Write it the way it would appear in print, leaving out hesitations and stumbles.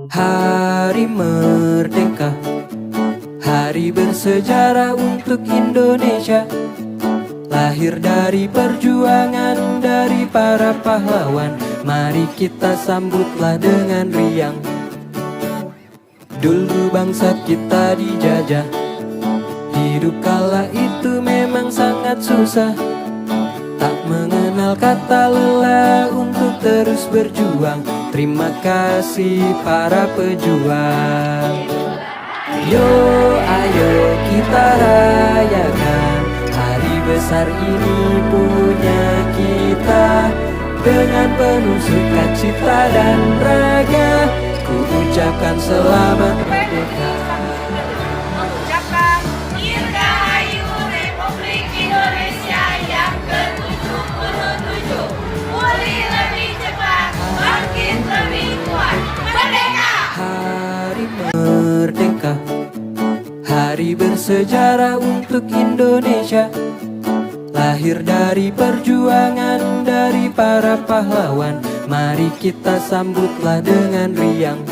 Hari Merdeka, hari bersejarah untuk Indonesia. Lahir dari perjuangan dari para pahlawan. Mari kita sambutlah dengan riang. Dulu bangsa kita dijajah, hidup kala itu memang sangat susah. Tak mengenal kata lelah untuk terus berjuang. Terima kasih para pejuang. Yo, ayo kita rayakan hari besar ini punya kita. Dengan penuh sukacita dan raga, ku ucapkan selamat merdeka. Mengucapkan Dirgahayu Republik Indonesia yang ke-77. Pulih lebih cepat, bangkit lebih kuat. Merdeka! Hari Merdeka, hari bersejarah untuk Indonesia. Lahir dari perjuangan dari para pahlawan. Mari kita sambutlah dengan riang.